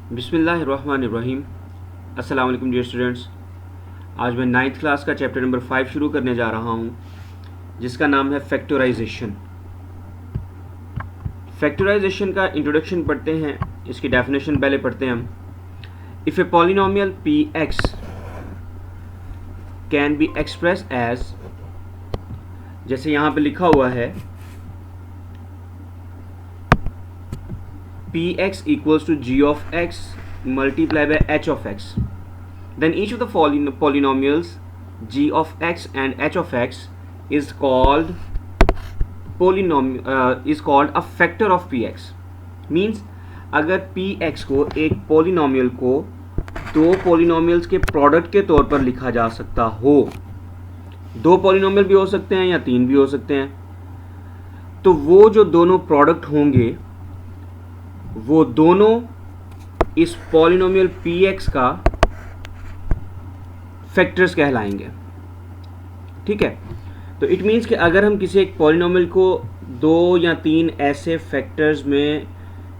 बिस्मिल्लाहिर्रहमानिर्रहीम। अस्सलाम वालेकुम डियर स्टूडेंट्स। आज मैं 9th क्लास का चैप्टर नंबर 5 शुरू करने जा रहा हूँ, जिसका नाम है फैक्टराइजेशन। फैक्टराइजेशन का इंट्रोडक्शन पढ़ते हैं, इसकी डेफिनेशन पहले पढ़ते हैं हम। If a polynomial P X can be express as, जैसे यहाँ पे लिखा हुआ है px equals to g of x multiplied by h of x, then each of the polynomials g of x and h of x is called a factor of px. Means अगर px को एक polynomial को दो polynomials के product के तौर पर लिखा जा सकता हो, दो पोलिनोमियल भी हो सकते हैं या तीन भी हो सकते हैं, तो वो जो दोनों प्रोडक्ट होंगे वो दोनों इस पॉलिनोमियल px का फैक्टर्स कहलाएंगे। ठीक है, तो इट मीन्स कि अगर हम किसी एक पॉलिनोमियल को दो या तीन ऐसे फैक्टर्स में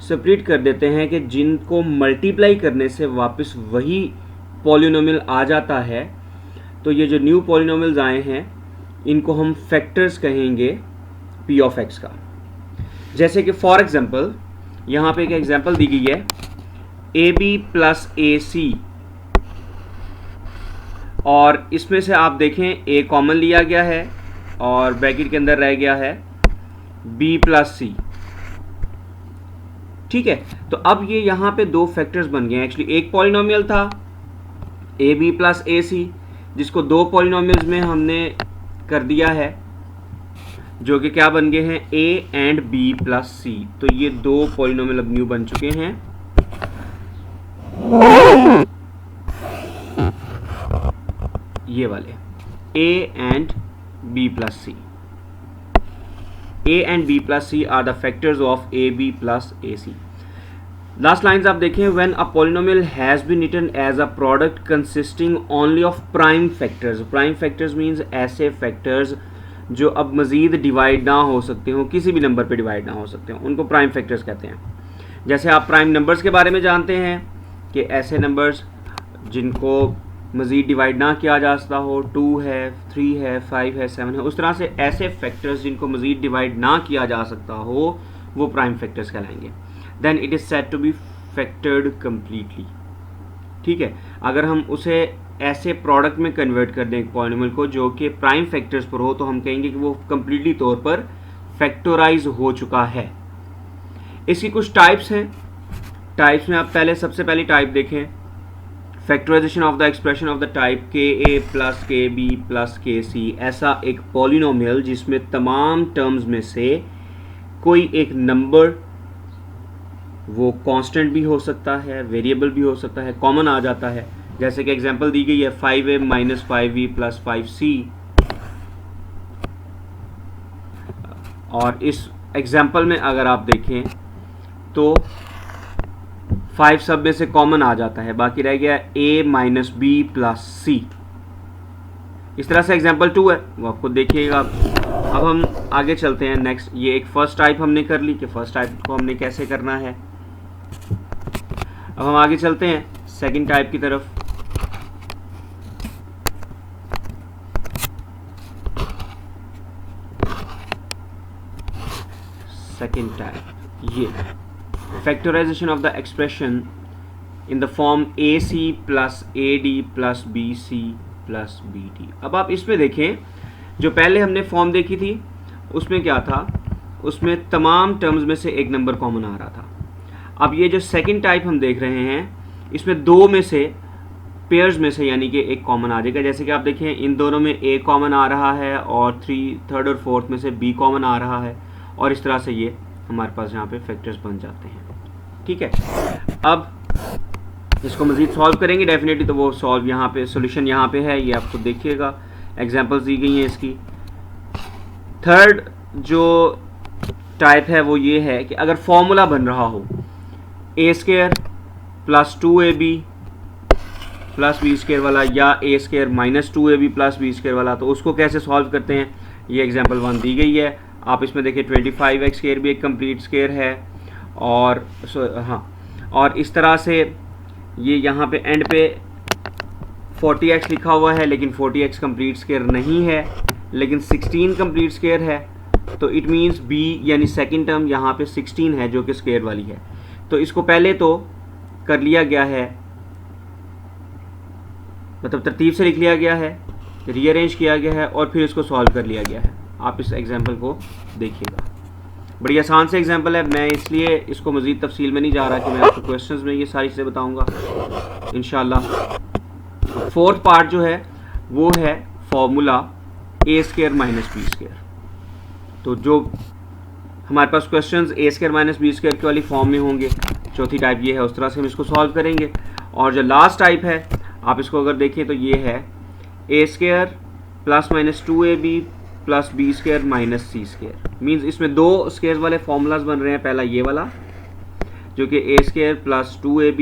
सेपरेट कर देते हैं कि जिनको मल्टीप्लाई करने से वापस वही पॉलिनोमियल आ जाता है, तो ये जो न्यू पॉलिनोमियल्स आए हैं इनको हम फैक्टर्स कहेंगे p ऑफ x का। जैसे कि फॉर एग्जांपल यहाँ पे एक एग्जांपल दी गई है ab प्लस AC, और इसमें से आप देखें a कॉमन लिया गया है और ब्रैकेट के अंदर रह गया है b प्लस c। ठीक है, तो अब ये यहाँ पे दो फैक्टर्स बन गए हैं। एक्चुअली एक पॉलिनोमियल था ab प्लस AC, जिसको दो पॉलिनोमियल्स में हमने कर दिया है, जो कि क्या बन गए हैं a and b plus c। तो ये दो पॉलिनोमियल अब न्यू बन चुके हैं। ये वाले a and b plus c, a and b plus c are the factors of ab plus ac। Last lines आप देखें, when a polynomial has been written as a product consisting only of prime factors. Prime factors means ऐसे factors जो अब मज़ीद divide ना हो सकते हो, किसी भी नंबर पे डिवाइड ना हो सकते हो, उनको प्राइम फैक्टर्स कहते हैं। जैसे आप प्राइम नंबर्स के बारे में जानते हैं कि ऐसे नंबर्स जिनको मज़ीद डिवाइड ना किया जा सकता हो, 2 है, 3 है, 5 है, 7 है, उस तरह से ऐसे फैक्टर्स जिनको मज़ीद डिवाइड ना किया जा सकता हो वो प्राइम फैक्टर्स कहलाएंगे। Then it is said to be factored completely. ठीक है, अगर हम उसे ऐसे प्रोडक्ट में कन्वर्ट कर दें एक पॉलिनोमियल को जो कि प्राइम फैक्टर्स पर हो, तो हम कहेंगे कि वो कम्प्लीटली तौर पर फैक्टराइज हो चुका है। इसकी कुछ टाइप्स हैं। टाइप्स में आप सबसे पहली टाइप देखें, factorisation of the expression of the type K A plus K B plus K C. ऐसा एक पॉलिनोमियल जिसमें तमाम टर्म्स में से कोई एक नंबर, वो कांस्टेंट भी हो सकता है, वेरिएबल भी हो सकता है, कॉमन आ जाता है। जैसे कि एग्जांपल दी गई है 5a minus 5v plus 5c, और इस एग्जांपल में अगर आप देखें तो 5 सब में से कॉमन आ जाता है, बाकी रह गया a minus b plus c। इस तरह से एग्जांपल 2 है, वो आपको देखिएगा। अब हम आगे चलते हैं नेक्स्ट। ये एक फर्स्ट टाइप हमने कर ली कि फर्स्ट टाइप को हमने कैसे करना है। अब हम आगे चलते हैं सेकंड टाइप की तरफ। सेकंड टाइप, ये factorisation of the expression in the form AC plus AD plus BC plus BD। अब आप इसमें देखें, जो पहले हमने फॉर्म देखी थी उसमें क्या था, उसमें तमाम टर्म्स में से एक नंबर कॉमन आ रहा था। अब ये जो सेकंड टाइप हम देख रहे हैं, इसमें दो में से पेयर्स में से यानी कि एक कॉमन आ जाएगा। जैसे कि आप देखें इन दोनों में A कॉमन आ रहा है और थर्ड और फोर्थ में से B कॉमन आ रहा है, और इस तरह से ये हमारे पास यहाँ पे फैक्टर्स बन जाते हैं। ठीक है, अब इसको मज़ीद सॉल्व करेंगे डेफिनेटली, तो वो सॉल्व यहाँ पे सोल्यूशन यहाँ पे है, ये आपको देखिएगा, एग्जांपल्स दी गई हैं इसकी। थर्ड जो टाइप है वो ये है कि अगर फॉर्मूला बन रहा हो a square plus 2ab plus B square वाला, या a square minus 2ab plus B square वाला, तो उसको कैसे सॉल्व करते हैं, ये एग्जांपल 1 दी गई है। आप इसमें देखिए 25x स्क्वायर भी एक कंप्लीट स्क्वायर है, और हाँ और इस तरह से ये यहाँ पे एंड पे 40x लिखा हुआ है, लेकिन 40x कंप्लीट स्क्वायर नहीं है, लेकिन 16 कंप्लीट स्क्वायर है। तो इट मीन्स b यानी सेकंड टर्म यहाँ पे 16 है जो कि स्क्वायर वाली है। तो इसको पहले तो कर लिया गया है, मतलब तरतीब से लिख लिया गया है, रीअरेंज किया गया है और फिर इसको सॉल्व कर लिया गया है। आप इस एग्जाम्पल को देखिएगा, बड़ी आसान से एग्जाम्पल है। मैं इसलिए इसको मज़ीद तफसील में नहीं जा रहा कि मैं आपको क्वेश्चंस में ये सारी चीज़ें बताऊंगा इंशाल्लाह। फोर्थ पार्ट जो है वो है फॉर्मूला ए स्क्वायर माइनस बी स्क्वायर। तो जो हमारे पास क्वेश्चंस ए स्क्वायर माइनस बी स्क्वायर के वाली फॉर्म में होंगे, चौथी टाइप ये है, उस तरह से हम इसको सॉल्व करेंगे। और जो लास्ट टाइप है, आप इसको अगर देखें तो ये है a square plus minus 2ab plus B square minus c square. Means इसमें दो स्क्वायर वाले फॉर्मूलाज बन रहे हैं। पहला ये वाला जो कि a square plus 2ab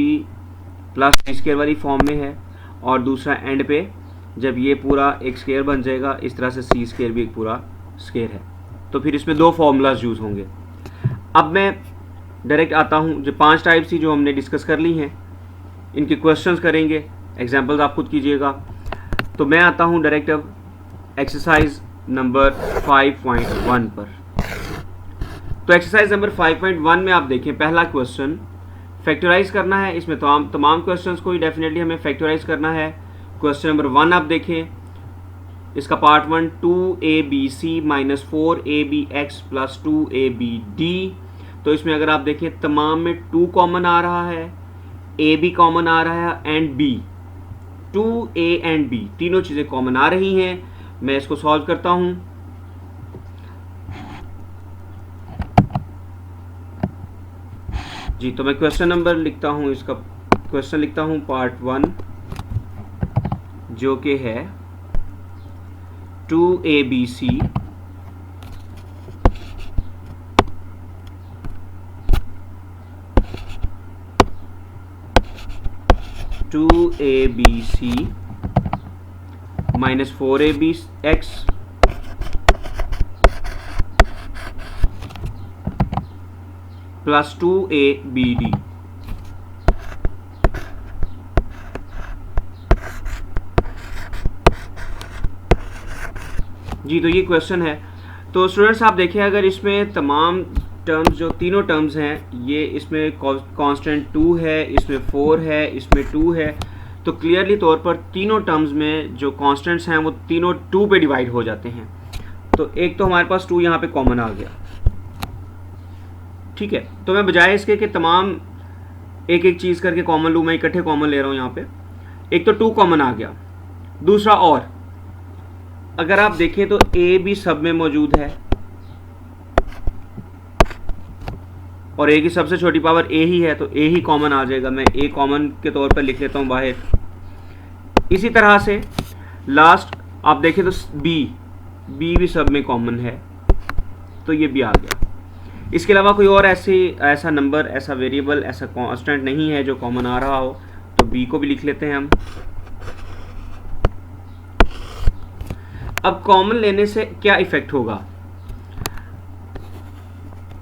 plus B square वाली फॉर्म में है, और दूसरा एंड पे जब ये पूरा एक स्क्वायर बन जाएगा इस तरह से सी स्क्वायर भी एक पूरा स्क्वायर है। तो फिर इसमें दो फॉर्मूलाज यूज़ होंगे। अब मैं डायरेक्ट आता हूँ, जो 5 टाइप्स थी जो हमने डिस्कस कर ली हैं, इनके क्वेश्चंस करेंगे, एग्जांपल्स आप खुद कीजिएगा। तो मैं आता हूँ डायरेक्ट अब एक्सरसाइज नंबर 5.1 पर। तो एक्सरसाइज नंबर 5.1 में आप देखें, पहला क्वेश्चन फैक्टराइज करना है। इसमें तमाम क्वेश्चंस को ही डेफिनेटली हमें फैक्टराइज करना है। क्वेश्चन नंबर 1 आप देखें, इसका part 1 2abc minus 4abx plus 2abd। तो इसमें अगर आप देखें तमाम में 2 कॉमन आ रहा है, a भी कॉमन आ रहा है and b, 2a and b तीनों चीज़ें कॉमन आ रही हैं। मैं इसको सॉल्व करता हूं। जी, तो मैं क्वेश्चन नंबर लिखता हूं, इसका क्वेश्चन लिखता हूं पार्ट 1 जो कि है 2abc minus 4abx plus 2abd। जी, तो ये क्वेश्चन है। तो स्टूडेंट्स आप देखिए, अगर इसमें तमाम टर्म्स जो तीनों टर्म्स हैं, ये इसमें कांस्टेंट 2 है, इसमें 4 है, इसमें 2 है, तो क्लियरली तौर पर तीनों टर्म्स में जो कांस्टेंट्स हैं वो तीनों 2 पे डिवाइड हो जाते हैं। तो एक तो हमारे पास 2 यहाँ पे कॉमन आ गया, ठीक है। तो मैं बजाय इसके कि तमाम एक एक चीज़ करके कॉमन लूँ, मैं इकट्ठे कॉमन ले रहा हूँ। यहाँ पे एक तो 2 कॉमन आ गया, दूसरा और अगर आप देखें तो a भी सब में मौजूद है और a की सबसे छोटी पावर a ही है, तो a ही कॉमन आ जाएगा। मैं a कॉमन के तौर पर लिख लेता हूँ बाहर। इसी तरह से लास्ट आप देखें तो b भी सब में कॉमन है, तो ये भी आ गया। इसके अलावा कोई और ऐसा नंबर, ऐसा वेरिएबल, ऐसा कांस्टेंट नहीं है जो कॉमन आ रहा हो, तो b को भी लिख लेते हैं हम। अब कॉमन लेने से क्या इफेक्ट होगा?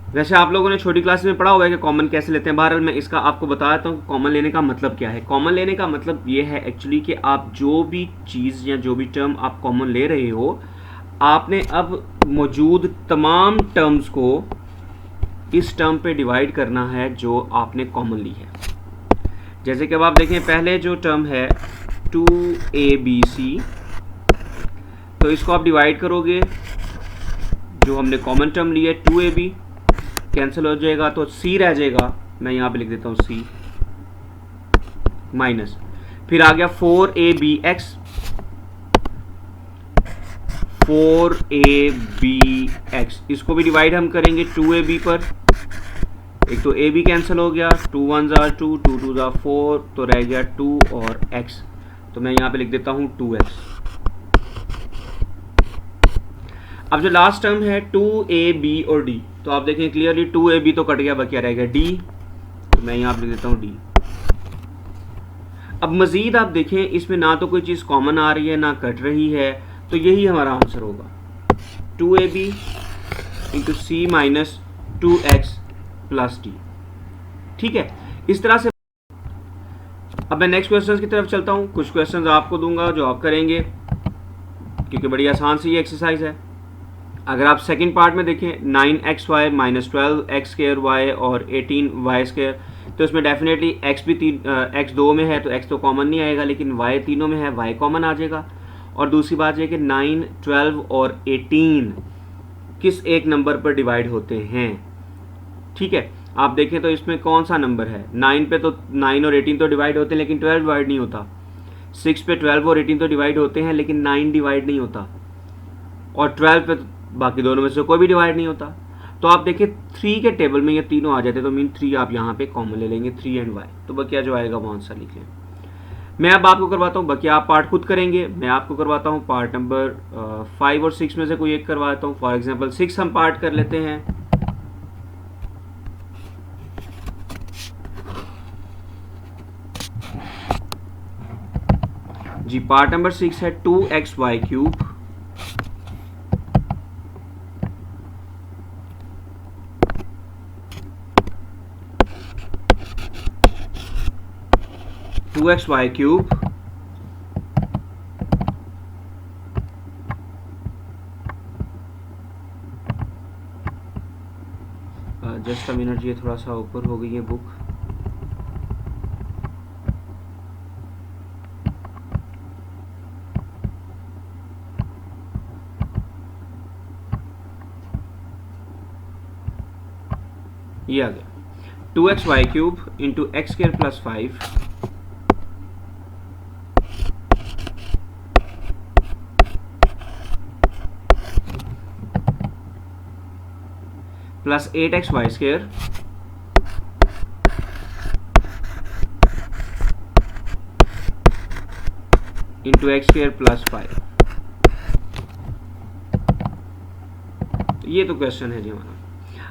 वैसे आप लोगों ने छोटी क्लास में पढ़ा होगा कि कॉमन कैसे लेते हैं। बहरहाल मैं इसका आपको बताता हूँ कॉमन लेने का मतलब क्या है। कॉमन लेने का मतलब ये है एक्चुअली कि आप जो भी चीज़ या जो भी टर्म आप कॉमन ले रहे हो, आपने अब मौजूद तमाम टर्म्स को इस टर्म पे डिवाइड करना है जो आपने कॉमन ली है। जैसे कि अब आप देखें, पहले जो टर्म है 2abc, तो इसको आप डिवाइड करोगे, जो हमने कॉमन टर्म ली है 2ab कैंसिल हो जाएगा, तो c रह जाएगा। मैं यहाँ पे लिख देता हूँ c माइनस, फिर आ गया 4abx, 4abx, इसको भी डिवाइड हम करेंगे 2ab पर। एक तो ab कैंसिल हो गया, 2 1 are 2, 2 2 are 4, तो रह गया 2 और x, तो मैं यहाँ पे लिख देता हूँ 2x। अब जो लास्ट टर्म है 2ab और d, तो आप देखें क्लियरली 2ab तो कट गया, बचा रहेगा d, तो मैं यहाँ पे लिख देता हूँ d। अब मजीद आप देखें, इसमें ना तो कोई चीज़ कॉमन आ रही है ना कट रही है, तो यही हमारा आंसर होगा 2ab into c minus 2x plus d। ठीक है, इस तरह से। अब मैं नेक्स्ट क्वेश्चन की तरफ चलता हूँ। कुछ क्वेश्चन आपको दूंगा जो आप करेंगे, क्योंकि बड़ी आसान सी एक्सरसाइज है। अगर आप सेकंड पार्ट में देखें 9xy माइनस 12x² और 18y², तो इसमें डेफिनेटली x भी x 2 में है तो x तो कॉमन नहीं आएगा, लेकिन y तीनों में है, y कॉमन आ जाएगा। और दूसरी बात यह कि 9, 12 और 18 किस एक नंबर पर डिवाइड होते हैं। ठीक है, आप देखें तो इसमें कौन सा नंबर है। 9 पे तो 9 और 18 तो डिवाइड होते हैं, लेकिन 12 डिवाइड नहीं होता। 6 पे 12 और 18 तो डिवाइड होते हैं, लेकिन 9 डिवाइड नहीं होता। और 12 पे तो बाकी दोनों में से कोई भी डिवाइड नहीं होता। तो आप देखें 3 के टेबल में ये तीनों आ जाते, तो मीन 3 आप यहाँ पे कॉमन ले लेंगे, 3 एंड y, तो बकिया जो आएगा वो आंसर लिख लें। मैं अब आपको करवाता हूँ, बकिया आप पार्ट खुद करेंगे, मैं आपको करवाता हूँ पार्ट नंबर 5 और 6 में से कोई एक करवाता हूँ। फॉर एग्जाम्पल 6 हम पार्ट कर लेते हैं। जी, पार्ट नंबर 6 है 2xy³ 2xy³ just a minute, ये थोड़ा सा ऊपर हो गई है बुक। ये आ गया 2xy³ into x² plus 5 plus 8xy² into x² plus 5। ये तो क्वेश्चन है जी हमारा।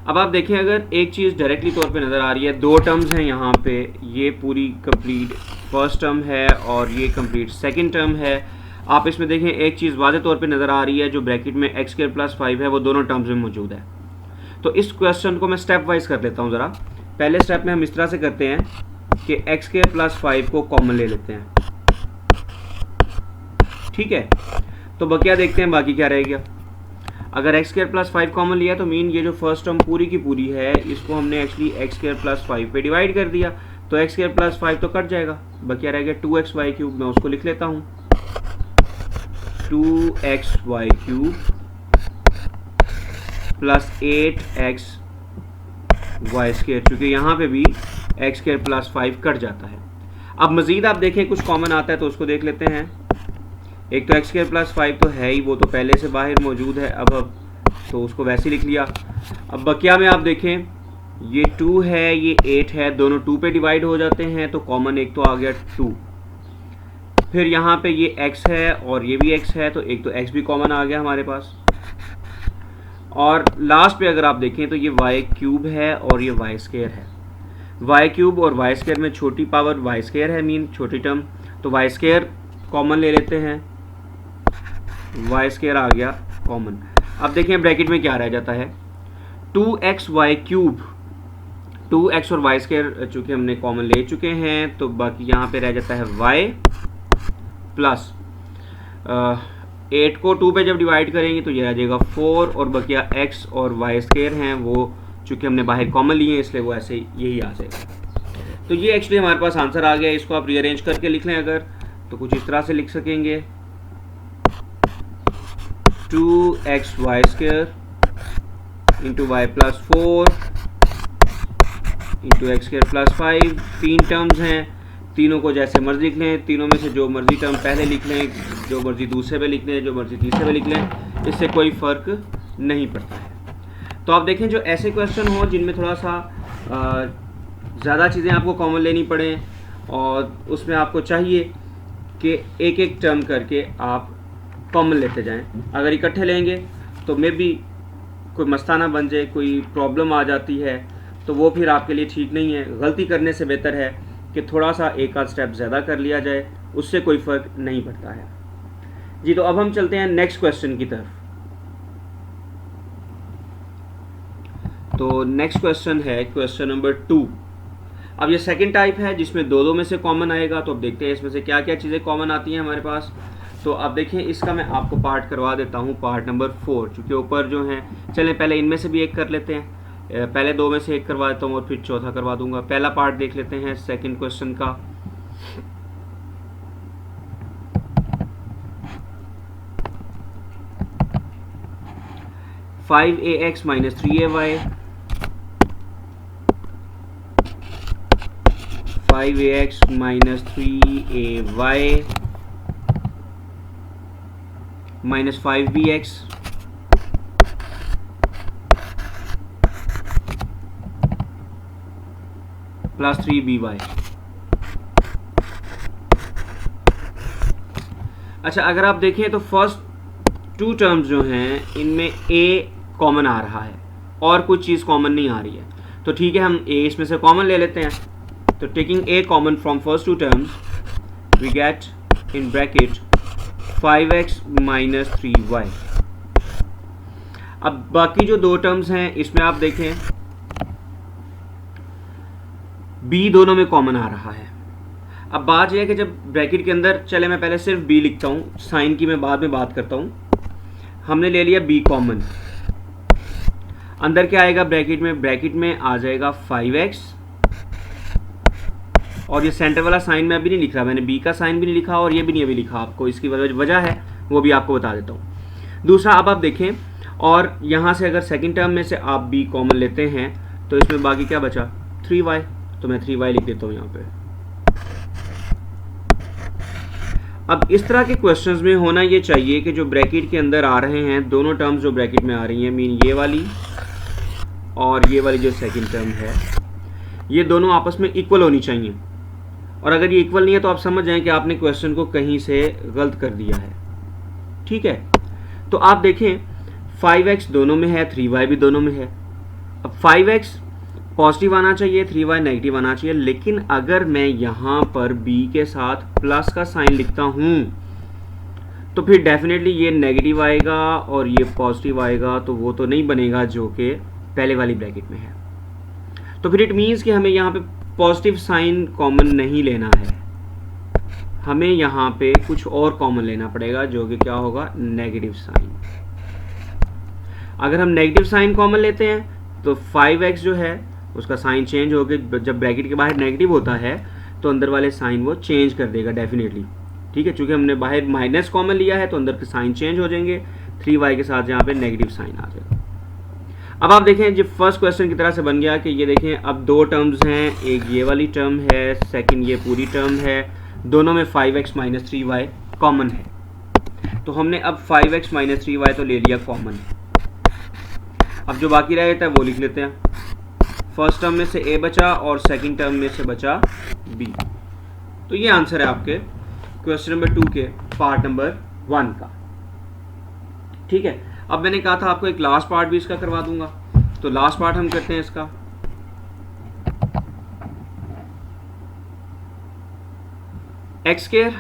अब आप देखें, अगर एक चीज़ डायरेक्टली तौर पे नज़र आ रही है, दो टर्म्स हैं यहाँ पे, ये पूरी कंप्लीट फर्स्ट टर्म है और ये कंप्लीट सेकंड टर्म है। आप इसमें देखें एक चीज़ वाज़े तौर पे नज़र आ रही है, जो ब्रैकेट में x² प्लस 5 है वो दोनों टर्म्स में मौजूद है। तो इस क्वेश्चन को मैं स्टेप वाइज कर लेता हूँ ज़रा। पहले स्टेप में हम इस तरह से करते हैं कि x² प्लस 5 को कॉमन ले लेते हैं। ठीक है, तो बकिया देखते हैं बाकी क्या रहेगा। अगर x² प्लस 5 कॉमन लिया तो मीन ये जो फर्स्ट टर्म पूरी की पूरी है, इसको हमने एक्चुअली x² प्लस 5 पे डिवाइड कर दिया, तो x² प्लस 5 तो कट जाएगा, बकिया रहेगा 2xy³ मैं उसको लिख लेता हूँ 2xy³ प्लस 8xy², चूँकि यहाँ पे भी x² प्लस 5 कट जाता है। अब मज़ीद आप देखें कुछ कॉमन आता है तो उसको देख लेते हैं। एक तो x² प्लस 5 तो है ही, वो तो पहले से बाहर मौजूद है, अब तो उसको वैसे ही लिख लिया। अब बकिया में आप देखें ये 2 है, ये 8 है, दोनों 2 पे डिवाइड हो जाते हैं, तो कॉमन एक तो आ गया 2। फिर यहाँ पे ये x है और ये भी x है, तो एक तो x भी कॉमन आ गया हमारे पास। और लास्ट पे अगर आप देखें तो ये y³ है और ये y² है। y³ और y² में छोटी पावर y² है, मीन छोटी टर्म, तो y² कॉमन ले लेते हैं, y² आ गया कॉमन। अब देखें ब्रैकेट में क्या रह जाता है, 2xy³ 2x और y² चूँकि हमने कॉमन ले चुके हैं, तो बाकी यहाँ पे रह जाता है y प्लस 8 को 2 पे जब डिवाइड करेंगे तो ये आ जाएगा 4, और बकिया x और y² हैं वो चूँकि हमने बाहर कॉमन लिए हैं इसलिए वो ऐसे यही आ जाएगा। तो ये एक्चुअली हमारे पास आंसर आ गया। इसको आप रीअरेंज करके लिख लें अगर, तो कुछ इस तरह से लिख सकेंगे 2xy² into y plus 4 into x² plus 5। तीन टर्म्स हैं, तीनों को जैसे मर्जी लिख लें, तीनों में से जो मर्जी टर्म पहले लिख लें, जो मर्जी दूसरे पे लिख लें, जो मर्जी तीसरे पे लिख लें, इससे कोई फ़र्क नहीं पड़ता है। तो आप देखें जो ऐसे क्वेश्चन हो जिनमें थोड़ा सा ज़्यादा चीज़ें आपको कॉमन लेनी पड़े और उसमें आपको चाहिए कि एक एक टर्म करके आप कॉमन लेते जाएं। अगर इकट्ठे लेंगे तो मे बी कोई मस्ताना बन जाए, कोई प्रॉब्लम आ जाती है, तो वो फिर आपके लिए ठीक नहीं है। गलती करने से बेहतर है कि थोड़ा सा एक आध स्टेप ज़्यादा कर लिया जाए, उससे कोई फ़र्क नहीं पड़ता है जी। तो अब हम चलते हैं नेक्स्ट क्वेश्चन की तरफ। तो नेक्स्ट क्वेश्चन है क्वेश्चन नंबर 2। अब ये सेकंड टाइप है जिसमें दो दो में से कॉमन आएगा, तो अब देखते हैं इसमें से क्या क्या चीज़ें कॉमन आती हैं हमारे पास। तो अब देखें, इसका मैं आपको पार्ट करवा देता हूँ, पार्ट नंबर 4, चूँकि ऊपर जो है, चलें पहले इनमें से भी एक कर लेते हैं, पहले दो में से एक करवा देता हूँ और फिर चौथा करवा दूंगा। पहला पार्ट देख लेते हैं सेकंड क्वेश्चन का। Five a x minus 3ay, 5ax minus 3ay minus 5bx plus 3by। अच्छा, अगर आप देखें तो फर्स्ट टू टर्म्स जो हैं इनमें a कॉमन आ रहा है और कुछ चीज़ कॉमन नहीं आ रही है, तो ठीक है, हम a इसमें से कॉमन ले लेते हैं। तो taking a common from first two terms we get in bracket 5x minus 3y। अब बाकी जो दो टर्म्स हैं इसमें आप देखें b दोनों में कॉमन आ रहा है। अब बात यह है कि जब ब्रैकेट के अंदर, चले मैं पहले सिर्फ b लिखता हूँ, साइन की मैं बाद में बात करता हूँ। हमने ले लिया b कॉमन, अंदर क्या आएगा ब्रैकेट में आ जाएगा 5x, और ये सेंटर वाला साइन मैं अभी नहीं लिख रहा, मैंने b का साइन भी नहीं लिखा और ये भी नहीं अभी लिखा, आपको इसकी वजह है वो भी आपको बता देता हूँ। दूसरा, अब आप देखें, और यहाँ से अगर सेकंड टर्म में से आप b कॉमन लेते हैं तो इसमें बाकी क्या बचा 3y, तो मैं 3y लिख देता हूँ यहाँ पे। अब इस तरह के क्वेश्चंस में होना ये चाहिए कि जो ब्रैकेट के अंदर आ रहे हैं दोनों टर्म्स जो ब्रैकेट में आ रही हैं, मीन ये वाली और ये वाली जो सेकंड टर्म है, ये दोनों आपस में इक्वल होनी चाहिए। और अगर ये इक्वल नहीं है तो आप समझ जाएं कि आपने क्वेश्चन को कहीं से गलत कर दिया है। ठीक है, तो आप देखें 5x दोनों में है, 3y भी दोनों में है। अब 5x पॉजिटिव आना चाहिए, 3y नेगेटिव आना चाहिए, लेकिन अगर मैं यहाँ पर b के साथ प्लस का साइन लिखता हूँ तो फिर डेफिनेटली ये नेगेटिव आएगा और ये पॉजिटिव आएगा, तो वो तो नहीं बनेगा जो कि पहले वाली ब्रैकेट में है। तो फिर इट मीन्स कि हमें यहाँ पे पॉजिटिव साइन कॉमन नहीं लेना है, हमें यहाँ पे कुछ और कॉमन लेना पड़ेगा जो कि क्या होगा, नेगेटिव साइन। अगर हम नेगेटिव साइन कॉमन लेते हैं तो 5x जो है उसका साइन चेंज होकर, जब ब्रैकेट के बाहर नेगेटिव होता है तो अंदर वाले साइन वो चेंज कर देगा डेफिनेटली। ठीक है, चूंकि हमने बाहर माइनस कॉमन लिया है तो अंदर के साइन चेंज हो जाएंगे, 3y के साथ यहाँ पे नेगेटिव साइन आ जाएगा। अब आप देखें जब फर्स्ट क्वेश्चन की तरह से बन गया कि ये देखें अब दो टर्म्स हैं, एक ये वाली टर्म है, सेकंड ये पूरी टर्म है, दोनों में 5x माइनस 3y कॉमन है। तो हमने अब 5x माइनस 3y तो ले लिया कॉमन। अब जो बाकी रह जाता है वो लिख लेते हैं। फर्स्ट टर्म में से a बचा और सेकंड टर्म में से बचा b। तो ये आंसर है आपके क्वेश्चन नंबर 2 के पार्ट नंबर 1 का। ठीक है, अब मैंने कहा था आपको एक लास्ट पार्ट भी इसका करवा दूंगा, तो लास्ट पार्ट हम करते हैं इसका। X square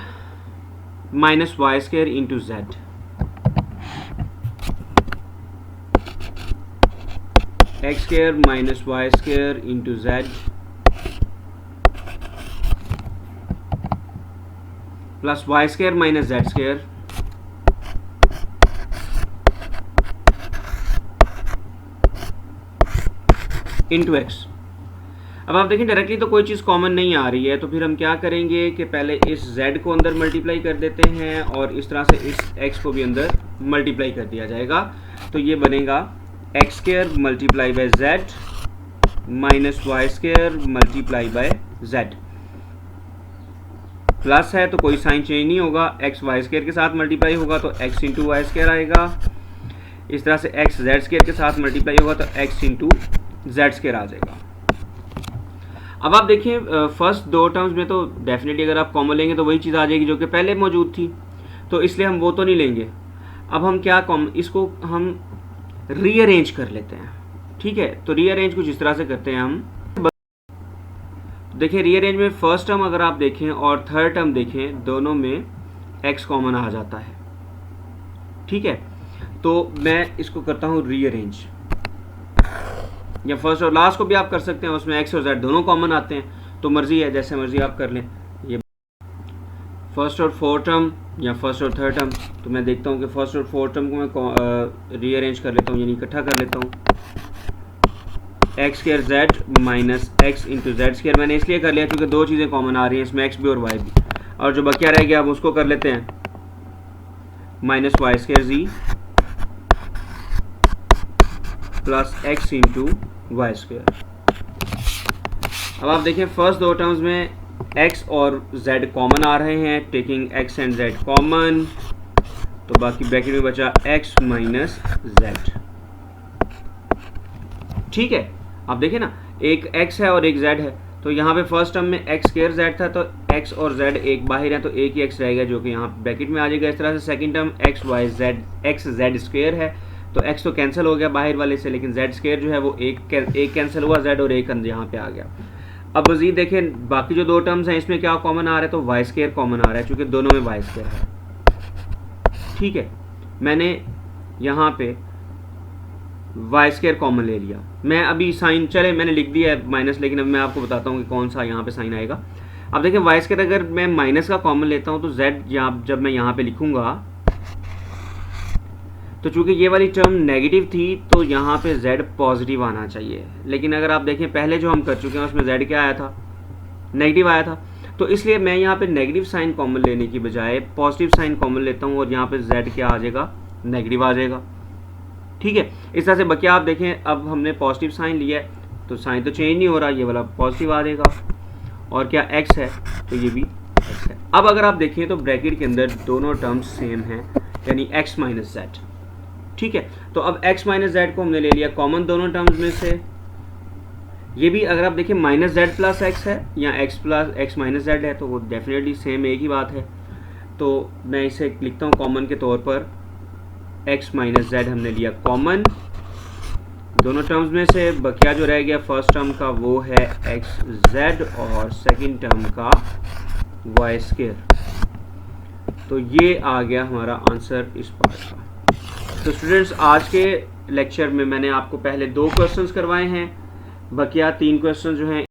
minus Y square into Z, X square minus Y square into Z plus Y square minus Z square into X. अब आप देखें डायरेक्टली तो कोई चीज़ कॉमन नहीं आ रही है, तो फिर हम क्या करेंगे कि पहले इस z को अंदर मल्टीप्लाई कर देते हैं और इस तरह से इस x को भी अंदर मल्टीप्लाई कर दिया जाएगा। तो ये बनेगा X square multiply by Z minus Y square multiply by Z. Plus है तो कोई साइन चेंज नहीं होगा, एक्स वाई स्क्वायर के साथ मल्टीप्लाई होगा तो एक्स इंटू वाई स्क्वायर आएगा। इस तरह से एक्स जेड स्क्वायर के साथ मल्टीप्लाई होगा तो एक्स इंटू जेड स्क्वायर आ जाएगा। अब आप देखिए फर्स्ट दो टर्म्स में तो डेफिनेटली अगर आप कॉमन लेंगे तो वही चीज़ आ जाएगी जो कि पहले मौजूद थी, तो इसलिए हम वो तो नहीं लेंगे। अब हम क्या इसको हम रीअरेंज कर लेते हैं। ठीक है, तो रीअरेंज कुछ इस तरह से करते हैं हम। देखिए रीअरेंज में फर्स्ट टर्म अगर आप देखें और थर्ड टर्म देखें, दोनों में x कॉमन आ जाता है। ठीक है, तो मैं इसको करता हूँ रीअरेंज, या फर्स्ट और लास्ट को भी आप कर सकते हैं, उसमें x और z दोनों कॉमन आते हैं। तो मर्जी है, जैसे मर्जी आप कर लें। ये फर्स्ट और फोर्थ टर्म या फर्स्ट और थर्ड टर्म, तो मैं देखता हूँ कि फर्स्ट और फोर्थ टर्म को मैं रीअरेंज कर लेता हूँ, यानी इकट्ठा कर लेता हूँ। X square Z minus x into Z square मैंने इसलिए कर लिया क्योंकि दो चीज़ें कॉमन आ रही हैं इसमें, एक्स भी और वाई भी, और जो बकिया रह गया अब उसको कर लेते हैं minus Y square g plus x into y square. अब आप देखें फर्स्ट दो टर्म्स में x और z कॉमन आ रहे हैं, taking x and z common, तो बाकी ब्रैकेट में बचा x माइनस z। ठीक है, आप देखें ना, एक x है और एक z है, तो यहाँ पे फर्स्ट टर्म में x स्क्वायर z था, तो x और z एक बाहर है तो एक ही x रहेगा जो कि यहाँ ब्रैकेट में आ जाएगा। इस तरह से second term x y z x z square है, तो x तो कैंसिल हो गया बाहर वाले से, लेकिन z स्क्वायर जो है वो एक कैंसिल हुआ, z और एक यहाँ पे आ गया। अब मज़ीद देखें बाकी जो दो टर्म्स हैं इसमें क्या कॉमन आ रहा है, तो वाई स्क्वायर कॉमन आ रहा है क्योंकि दोनों में वाई स्क्वायर है। ठीक है, मैंने यहाँ पे वाई स्क्वायर कॉमन ले लिया, मैं अभी साइन चले मैंने लिख दिया है माइनस, लेकिन अब मैं आपको बताता हूँ कि कौन सा यहाँ पे साइन आएगा। अब देखें वाई स्क्वायर अगर मैं माइनस का कॉमन लेता हूँ तो z जब मैं यहाँ पे लिखूँगा तो चूंकि ये वाली टर्म नेगेटिव थी तो यहाँ पे z पॉजिटिव आना चाहिए, लेकिन अगर आप देखें पहले जो हम कर चुके हैं उसमें z क्या आया था, नेगेटिव आया था, तो इसलिए मैं यहाँ पे नेगेटिव साइन कॉमन लेने की बजाय पॉजिटिव साइन कॉमन लेता हूँ और यहाँ पे z क्या आ जाएगा, नेगेटिव आ जाएगा। ठीक है, इस तरह से बकिया आप देखें अब हमने पॉजिटिव साइन लिया है तो साइन तो चेंज नहीं हो रहा, ये वाला पॉजिटिव आ जाएगा, और क्या x है तो ये भी x है। अब अगर आप देखें तो ब्रैकेट के अंदर दोनों टर्म्स सेम हैं, यानी x माइनस जेड। ठीक है, तो अब x माइनस जेड को हमने ले लिया कॉमन दोनों टर्म्स में से। ये भी अगर आप देखें माइनस जेड प्लस एक्स है या x plus x minus Z है तो वो डेफिनेटली सेम एक ही बात है, तो मैं इसे लिखता हूँ कॉमन के तौर पर x माइनस जेड हमने लिया कॉमन दोनों टर्म्स में से। बकिया जो रह गया फर्स्ट टर्म का वो है एक्स जेड और सेकेंड टर्म का वाई स्क्वायर, तो ये आ गया हमारा आंसर इस पार्ट का। तो स्टूडेंट्स आज के लेक्चर में मैंने आपको पहले 2 क्वेश्चंस करवाए हैं, बकिया 3 क्वेश्चन जो हैं